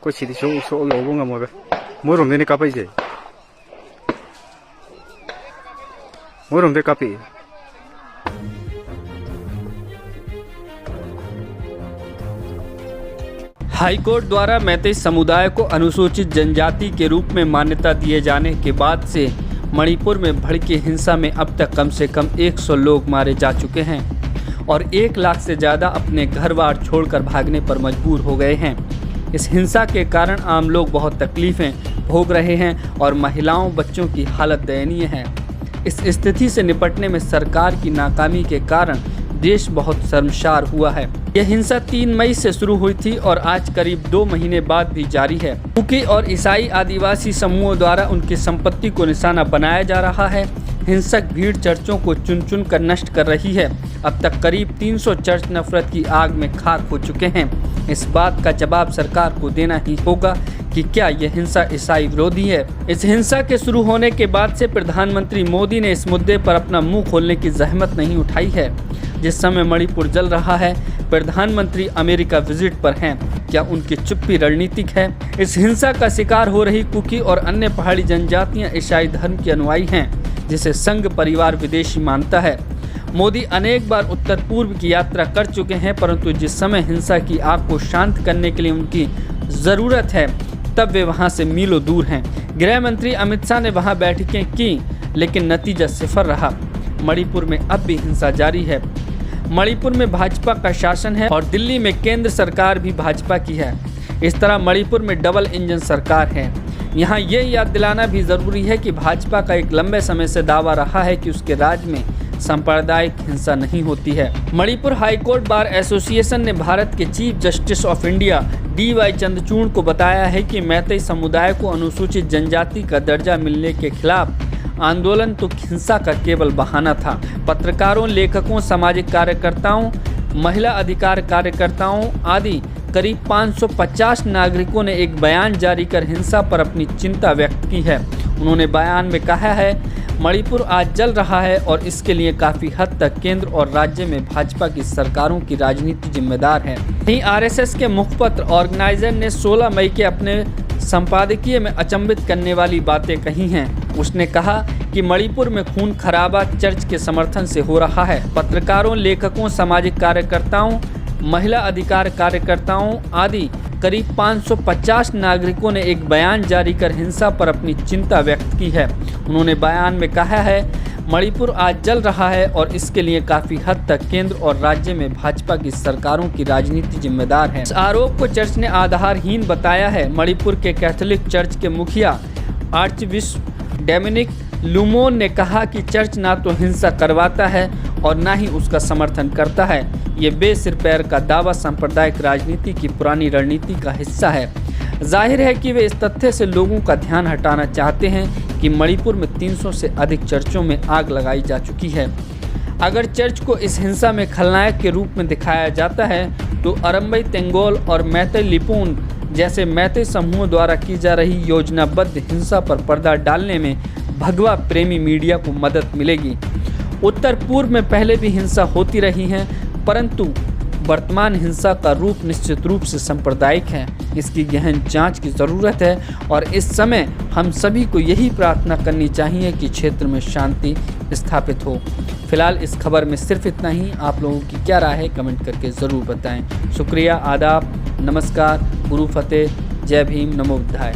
Ko chidi so lo bunga mo be. Mo rom de ni kapai je. Mo rom de kapi. High court द्वारा मैतेई समुदाय को अनुसूचित जनजाति के रूप में मान्यता दिए जाने के बाद से मणिपुर में भड़की हिंसा में अब तक कम से कम 100 लोग मारे जा चुके हैं और 1 लाख से ज़्यादा अपने घर बार छोड़कर भागने पर मजबूर हो गए हैं। इस हिंसा के कारण आम लोग बहुत तकलीफ़ें भोग रहे हैं और महिलाओं बच्चों की हालत दयनीय है। इस स्थिति से निपटने में सरकार की नाकामी के कारण देश बहुत शर्मसार हुआ है। यह हिंसा 3 मई से शुरू हुई थी और आज करीब 2 महीने बाद भी जारी है। कुकी और ईसाई आदिवासी समूहों द्वारा उनकी संपत्ति को निशाना बनाया जा रहा है। हिंसक भीड़ चर्चों को चुन चुन कर नष्ट कर रही है। अब तक करीब 300 चर्च नफरत की आग में खाक हो चुके हैं। इस बात का जवाब सरकार को देना ही होगा कि क्या यह हिंसा ईसाई विरोधी है। इस हिंसा के शुरू होने के बाद से प्रधानमंत्री मोदी ने इस मुद्दे पर अपना मुंह खोलने की जहमत नहीं उठाई है। जिस समय मणिपुर जल रहा है, प्रधानमंत्री अमेरिका विजिट पर हैं। क्या उनकी चुप्पी रणनीतिक है? इस हिंसा का शिकार हो रही कुकी और अन्य पहाड़ी जनजातियां ईसाई धर्म के अनुयायी हैं, जिसे संघ परिवार विदेशी मानता है। मोदी अनेक बार उत्तर पूर्व की यात्रा कर चुके हैं, परंतु जिस समय हिंसा की आग को शांत करने के लिए उनकी ज़रूरत है, तब वे वहां से मीलों दूर हैं। गृह मंत्री अमित शाह ने वहां बैठकें की, लेकिन नतीजा सिफर रहा। मणिपुर में अब भी हिंसा जारी है। मणिपुर में भाजपा का शासन है और दिल्ली में केंद्र सरकार भी भाजपा की है। इस तरह मणिपुर में डबल इंजन सरकार है। यहाँ ये याद दिलाना भी ज़रूरी है कि भाजपा का एक लंबे समय से दावा रहा है कि उसके राज्य में सांप्रदायिक हिंसा नहीं होती है। मणिपुर हाईकोर्ट बार एसोसिएशन ने भारत के chief justice of India DY Chandrachud को बताया है कि मैतेई समुदाय को अनुसूचित जनजाति का दर्जा मिलने के खिलाफ आंदोलन तो हिंसा का केवल बहाना था। पत्रकारों, लेखकों, सामाजिक कार्यकर्ताओं, महिला अधिकार कार्यकर्ताओं आदि करीब 550 नागरिकों ने एक बयान जारी कर हिंसा पर अपनी चिंता व्यक्त की है। उन्होंने बयान में कहा है, मणिपुर आज जल रहा है और इसके लिए काफ़ी हद तक केंद्र और राज्य में भाजपा की सरकारों की राजनीति जिम्मेदार है। वहीं RSS के मुखपत्र ऑर्गेनाइजर ने 16 मई के अपने संपादकीय में अचंभित करने वाली बातें कही हैं। उसने कहा कि मणिपुर में खून खराबा चर्च के समर्थन से हो रहा है। पत्रकारों, लेखकों, सामाजिक कार्यकर्ताओं, महिला अधिकार कार्यकर्ताओं आदि करीब 550 नागरिकों ने एक बयान जारी कर हिंसा पर अपनी चिंता व्यक्त की है। उन्होंने बयान में कहा है, मणिपुर आज जल रहा है और इसके लिए काफ़ी हद तक केंद्र और राज्य में भाजपा की सरकारों की राजनीति जिम्मेदार है। इस आरोप को चर्च ने आधारहीन बताया है। मणिपुर के कैथोलिक चर्च के मुखिया आर्चबिशप डोमिनिक लुमोन ने कहा कि चर्च ना तो हिंसा करवाता है और ना ही उसका समर्थन करता है। ये बेसिर पैर का दावा सांप्रदायिक राजनीति की पुरानी रणनीति का हिस्सा है। जाहिर है कि वे इस तथ्य से लोगों का ध्यान हटाना चाहते हैं कि मणिपुर में 300 से अधिक चर्चों में आग लगाई जा चुकी है। अगर चर्च को इस हिंसा में खलनायक के रूप में दिखाया जाता है, तो अरम्बई तेंगोल और मैतेई लिपुन जैसे मैतेई समूहों द्वारा की जा रही योजनाबद्ध हिंसा पर पर्दा डालने में भगवा प्रेमी मीडिया को मदद मिलेगी। उत्तर पूर्व में पहले भी हिंसा होती रही है, परंतु वर्तमान हिंसा का रूप निश्चित रूप से सांप्रदायिक है। इसकी गहन जांच की ज़रूरत है और इस समय हम सभी को यही प्रार्थना करनी चाहिए कि क्षेत्र में शांति स्थापित हो। फिलहाल इस खबर में सिर्फ इतना ही। आप लोगों की क्या राय है कमेंट करके ज़रूर बताएं। शुक्रिया, आदाब, नमस्कार, गुरु फतेह, जय भीम, नमो बुद्धाय।